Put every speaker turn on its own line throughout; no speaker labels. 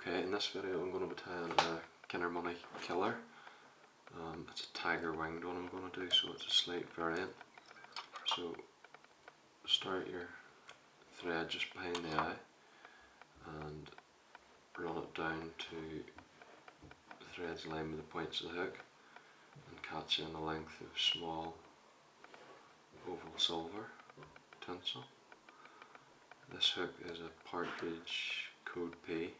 Okay, in this video I'm going to be tying a kinermoney killer. It's a tigerwinged one I'm going to do, so it's a slight variant. So start your thread just behind the eye and run it down to the threads line with the points of the hook and catch in a length of small oval silver tinsel. This hook is a partridge code P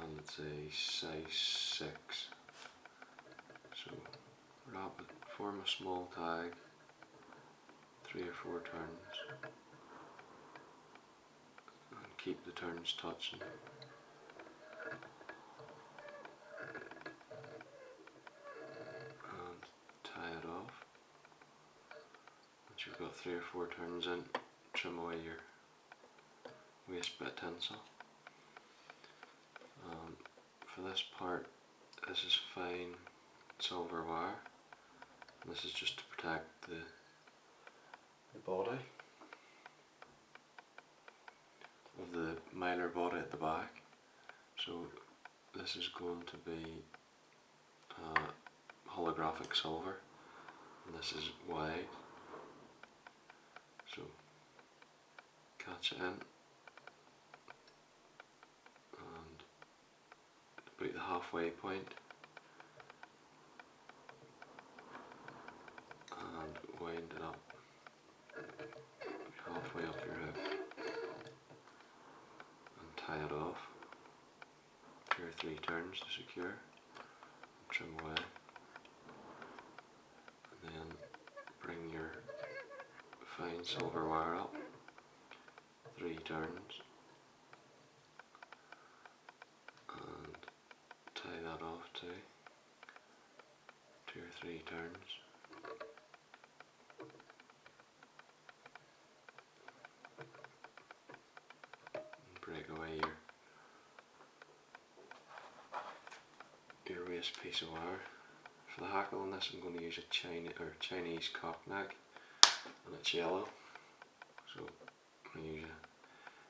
and it's a size 6. So wrap it, form a small tag, 3 or 4 turns, and keep the turns touching. And tie it off. Once you've got 3 or 4 turns in, trim away your waste bit tinsel. For this part, this is fine silver wire. This is just to protect the body of the mylar body at the back. So this is going to be holographic silver, and this is wide. So catch it in, and about the halfway point, and wind it up halfway up your hook and tie it off. 2 or 3 turns to secure, and trim away, and then bring your fine silver wire up, 3 turns, and tie that off too, 2 or 3 turns. Break away your waste piece of wire. For the hackle on this I'm going to use a Chinese cock neck, and it's yellow. So I'm going to use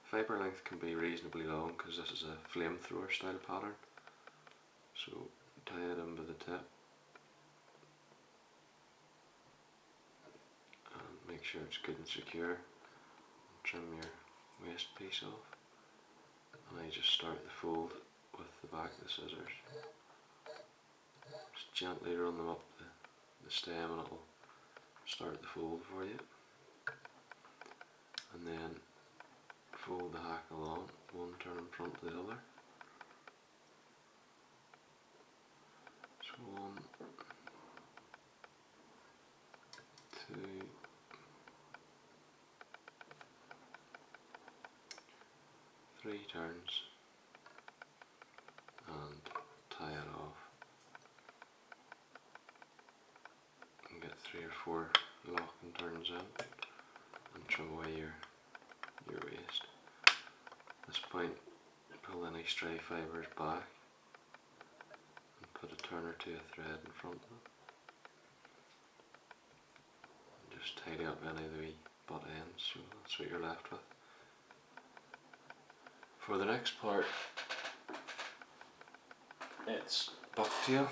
fibre length can be reasonably long because this is a flamethrower style pattern. So tie it in by the tip and make sure it's good and secure, and trim your waste piece off. And I just start the fold with the back of the scissors. Just gently run them up the stem and it'll start the fold for you. And then fold the hackle on, one turn in front of the other. So 1, 2, 3 turns, and tie it off, and get 3 or 4 locking turns in, and trim away your waste. At this point, pull any stray fibres back and put a turn or 2 of thread in front of them, and just tidy up any of the wee butt ends, so that's what you're left with. For the next part, it's bucktail.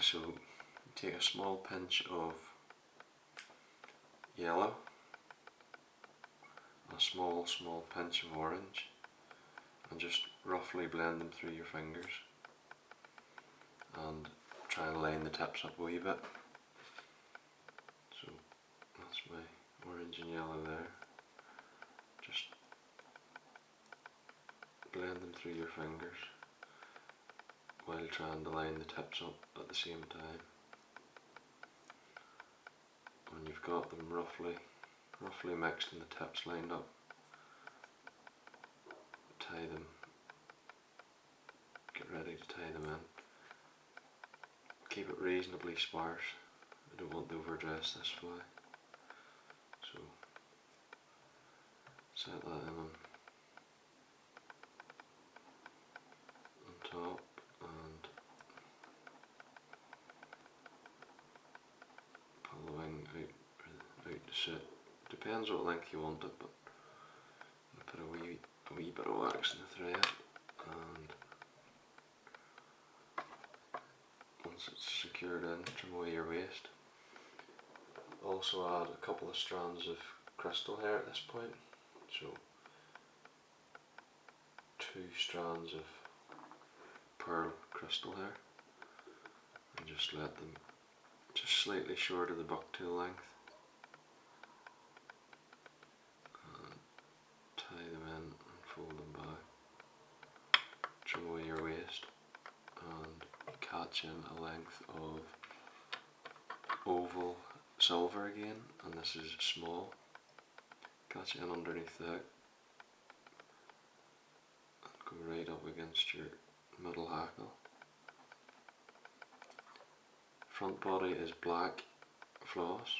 So take a small pinch of yellow, a small pinch of orange, and just roughly blend them through your fingers and try and line the tips up a wee bit. So that's my orange and yellow there. Just blend them through your fingers while trying to line the tips up at the same time. When you've got them roughly mixed and the tips lined up, tie them, get ready to tie them in. Keep it reasonably sparse, I don't want to overdress this fly. So set that in on top and pull the wing out to sit. Depends what length you want it, but put a wee bit of wax in the thread once it's secured in, trim away your waste. Also add a couple of strands of crystal hair at this point, so 2 strands of pearl crystal hair, and just let them just slightly short of the bucktail length, and tie them in and fold them back, trim away your waist, and catch in a length of oval silver again, and this is small. Catch it in underneath that and go right up against your middle hackle. Front body is black floss,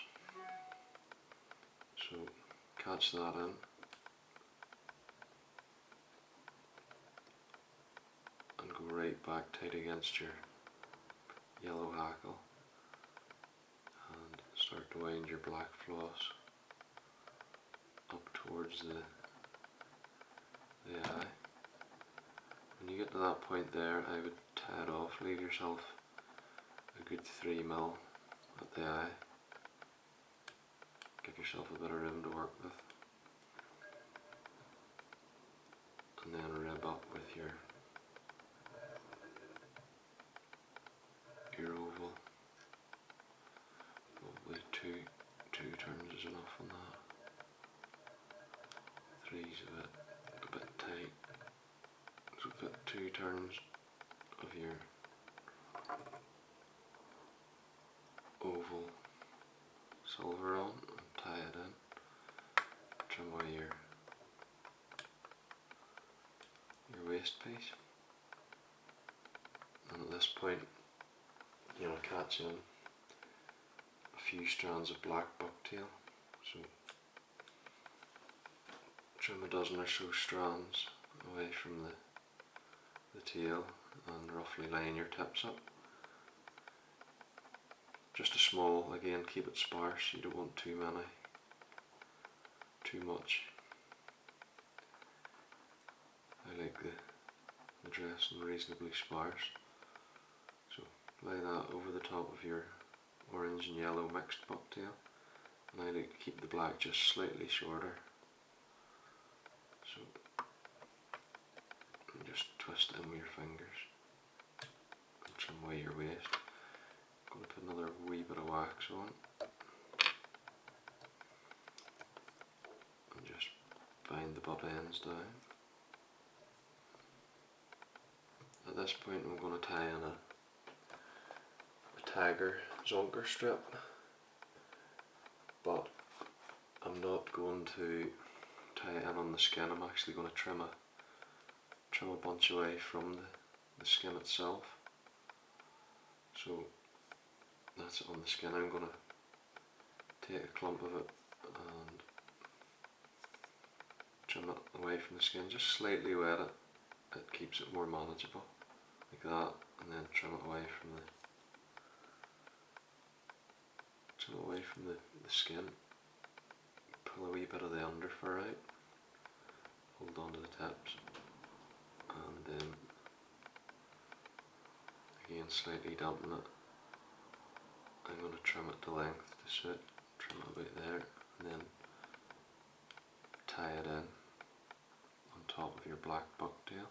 so catch that in and go right back tight against your yellow hackle, and start to wind your black floss up towards the eye. When you get to that point there, I would tie it off, leave yourself a good 3mm at the eye, give yourself a bit of room to work with, and then rib up with your oval. Probably two turns is enough on that. 3's a bit tight, so put 2 turns of your oval silver on and tie it in, trim away your waist piece, and at this point you'll catch in a few strands of black bucktail, so trim a dozen or so strands away from the tail and roughly line your tips up. Just a small, again, keep it sparse, you don't want too much. I like the dressing reasonably sparse, so lay that over the top of your orange and yellow mixed bucktail, and I like to keep the black just slightly shorter, so and just twist in with your fingers and trim away your waist. I'm going to put another wee bit of wax on and just bind the butt ends down. At this point I'm going to tie in a tiger zonker strip, but I'm not going to tie it in on the skin. I'm actually going to trim a bunch away from the skin itself. So that's it on the skin. I'm going to take a clump of it and trim it away from the skin, just slightly wet it. It keeps it more manageable, like that, and then trim it away from the skin. Pull a wee bit of the under fur out, hold on to the tips, and then again slightly dampen it. I'm going to trim it to length to suit, trim it about there, and then tie it in on top of your black bucktail.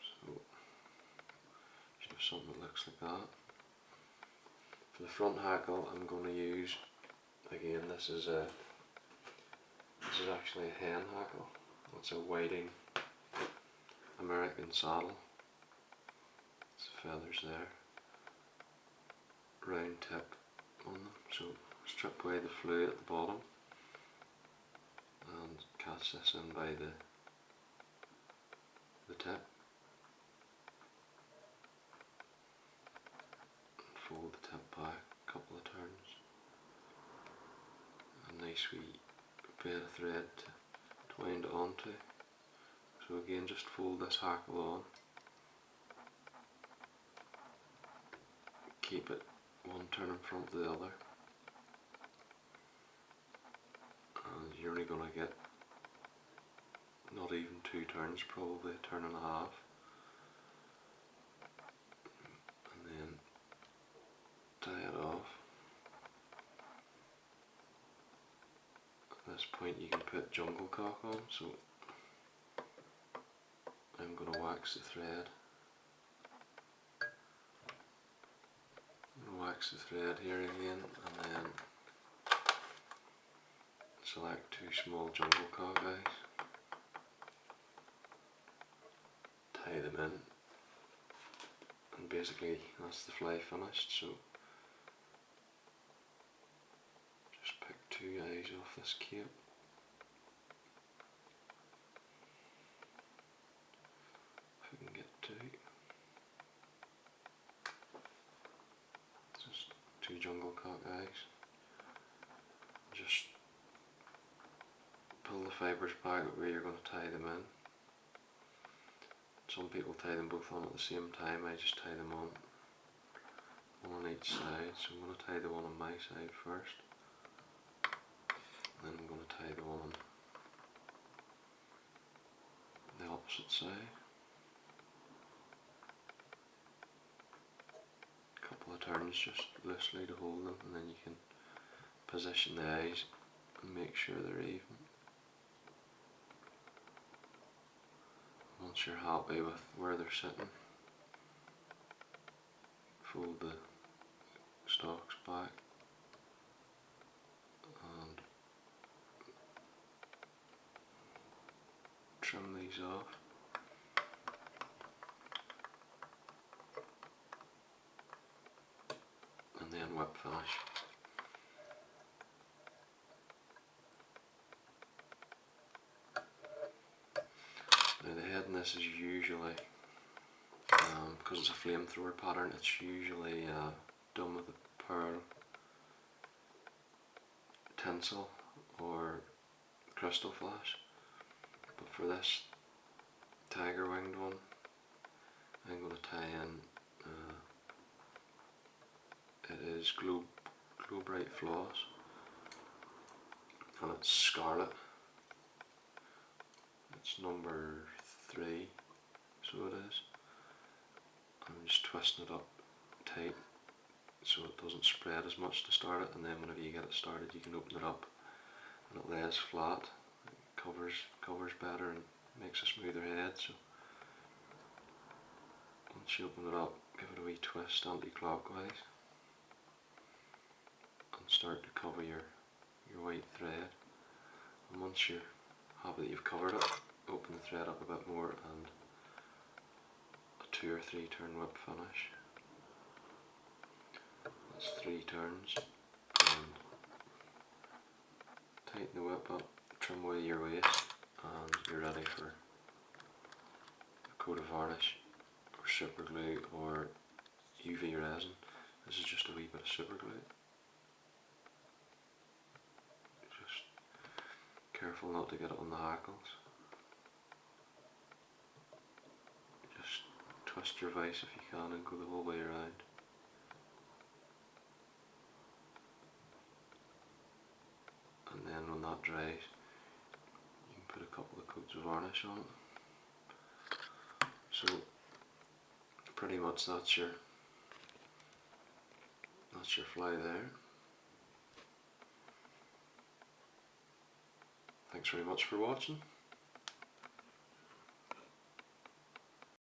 So you should have something that looks like that. For the front hackle, I'm going to use, again, this is actually a hen hackle. It's a whiting American saddle. It's feathers there, round tip on them. So strip away the fluid at the bottom and catch this in by the tip. Fold the tip back a couple of turns. A nice wee bit of thread to wind it onto. So again, just fold this hackle on. Keep it one turn in front of the other. And you're only going to get not even 2 turns, probably a turn and a half. point you can put jungle cock on, so I'm going to wax the thread. I'm going to wax the thread here again, and then select 2 small jungle cock eyes, tie them in, and basically that's the fly finished. So just pick 2 eyes off this cape. If I can get 2. Just 2 jungle cock eyes. Just pull the fibres back where you're going to tie them in. Some people tie them both on at the same time. I just tie them on one on each side. So I'm going to tie the one on my side first, then I'm going to tie the one on the opposite side. A couple of turns just loosely to hold them, and then you can position the eyes and make sure they're even. Once you're happy with where they're sitting, fold the stalks back and trim these off. And then whip finish. Now the head in this is usually, because it's a flamethrower pattern, it's usually done with a pearl tinsel or crystal flash. But for this tiger winged one, I'm going to tie in, it is glow bright floss, and it's scarlet. It's number 3, so it is. I'm just twisting it up tight so it doesn't spread as much to start it, and then whenever you get it started you can open it up and it lays flat. It covers better and makes a smoother head. So once you open it up, give it a wee twist anti-clockwise and start to cover your white thread. And once you're happy that you've covered it, open the thread up a bit more and a 2 or 3 turn whip finish. That's 3 turns, and tighten the whip up, trim away your waist, and you're ready for a coat of varnish or super glue or UV resin. This is just a wee bit of super glue. Just careful not to get it on the hackles. Just twist your vise if you can and go the whole way around. And then when that dries, you can put a couple of coats of varnish on it. So pretty much that's your fly there. Thanks very much for watching.